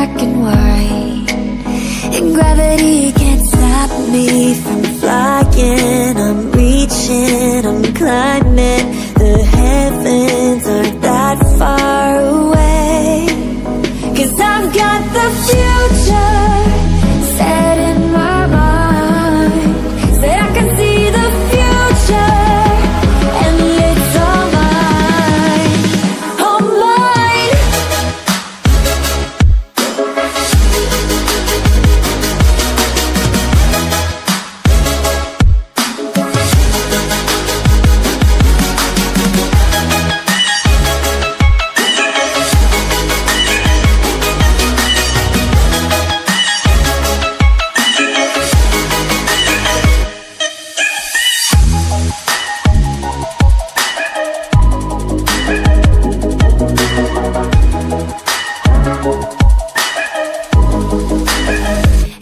black and white, and gravity can't stop me from flying. I'm reaching, I'm climbing. The heavens aren't that far away, 'cause I've got the future set in my mind. Said I can see the future, and it's all mine, all mine.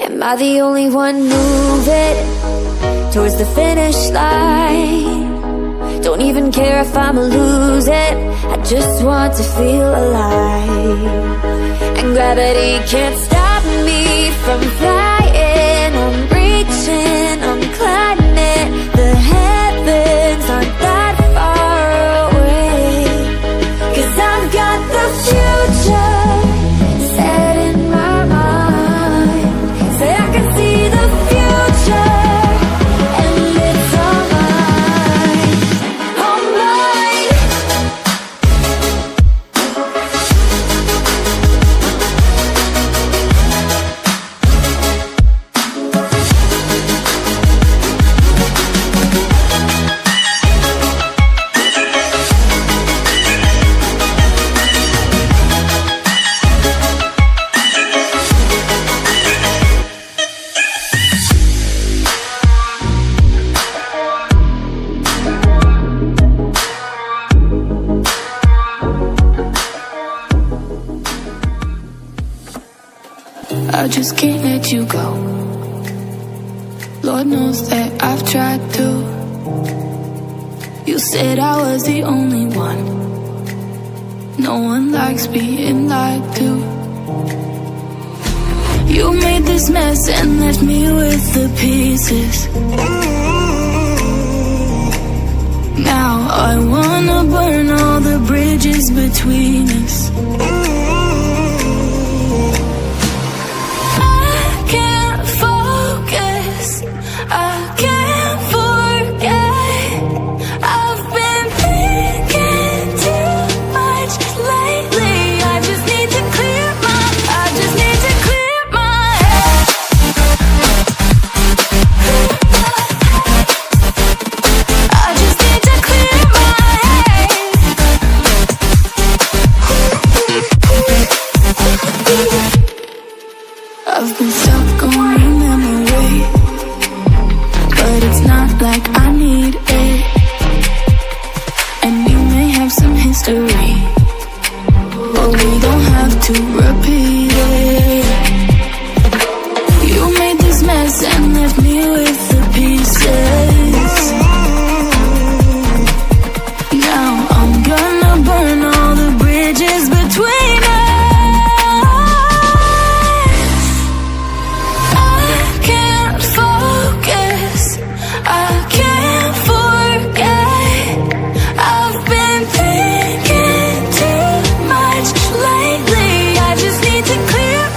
Am I the only one moving towards the finish line? Don't even care if I'ma lose it, I just want to feel alive. And gravity can't stop me from flying. I'm reaching, I'm climbing. The heavens aren't that far away, 'cause I've got the future set in my mind. Say I can see the future, and it's all mine, all mine. I just can't let you go. Lord knows that I've tried to. You said I was the only one. No one likes being lied to. You made this mess and left me with the pieces. Now I wanna burn all the bridges between us. I've been stuck on your memory, but it's not like I need it. And you may have some history, but we don't have to repeat it. You made this mess and left me with the pieces. Now I'm gonna burn all the bridges between us. Clear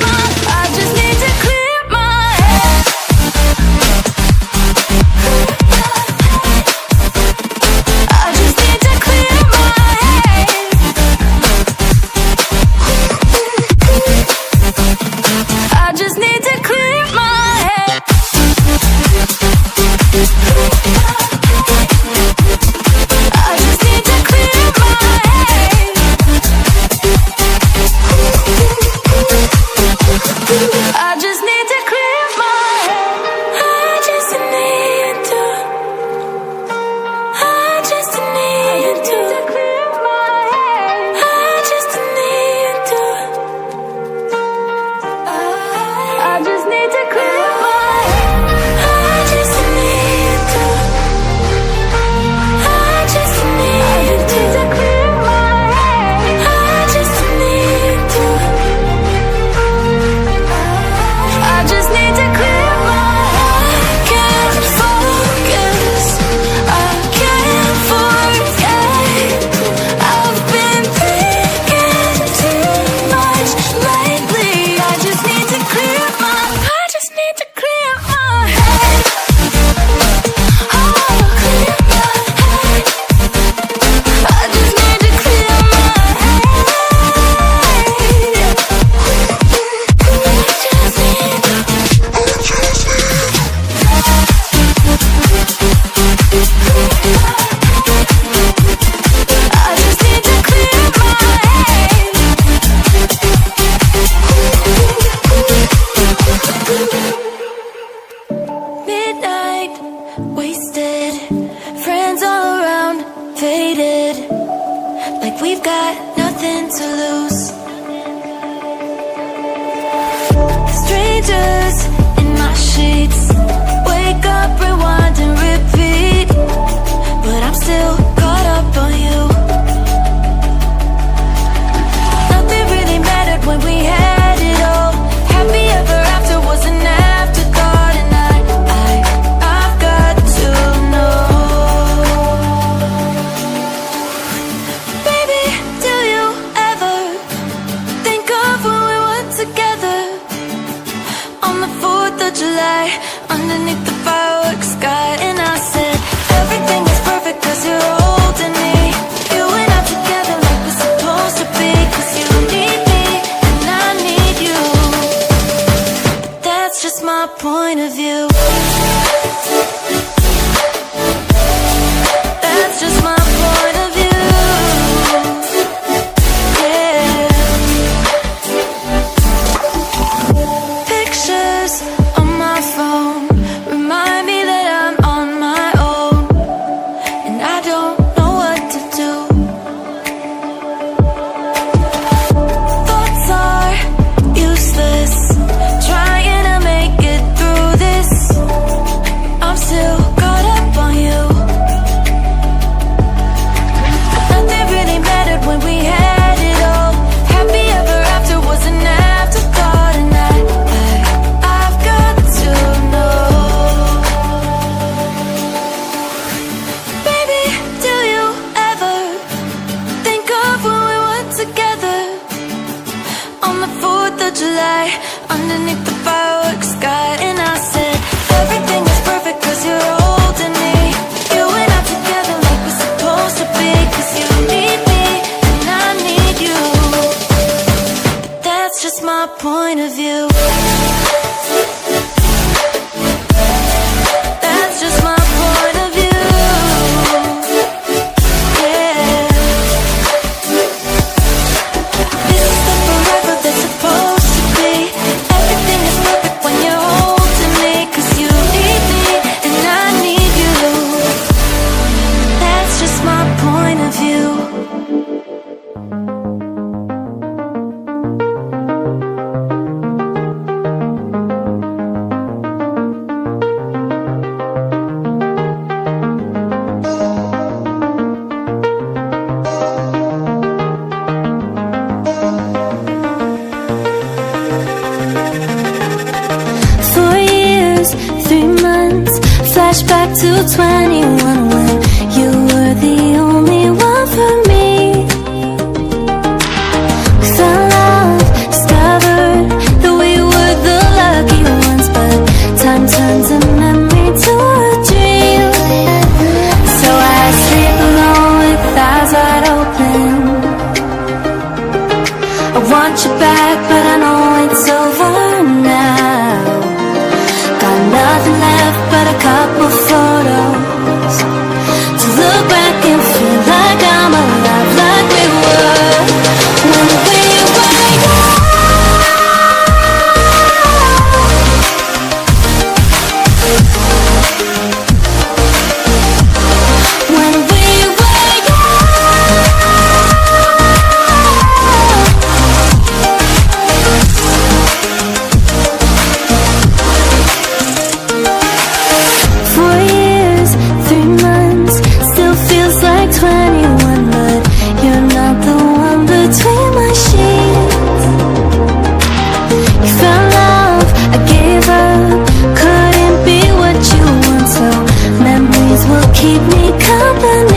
July, underneath the fireworks sky. And I said, everything is perfect cause you're holding me. You and I together like we're supposed to be. Cause you need me and I need you. That's just my point of view. That's just my point of view. Yeah. Pictures on my phone remind me that I'm on my own, and I don't know what to do. Thoughts are useless, trying to make it through this. I'm still caught up on you. Nothing really mattered when we had it all. Happy ever after was an afterthought. And I've got to know, baby, do you ever think of when we were together on the 4th of July, underneath the fireworks sky? And I said, everything is perfect cause you're holding me. You and I together like we're supposed to be. Cause you need me and I need you. That's just my point of view. That's just my point of view. Yeah. This is the forever that's supposed to be. Everything is perfect when you're holding me. Cause you need me and I need you. That's just my point of view. Four years, 3 months, flashback to 21 when you were the only one for me. We fell in love, discovered that we were the lucky ones, but time turns a memory to a dream. So I sleep alone with eyes wide open. I want you back, but I know it's over now. Got nothing left but a couple photos to look back and feel like I'm alive, like we were when we were young. When we were young. 4 years, 3 months, still feels like 21, but you're not the one between my sheets. You fell in love, I gave up, couldn't be what you want, so memories will keep me company.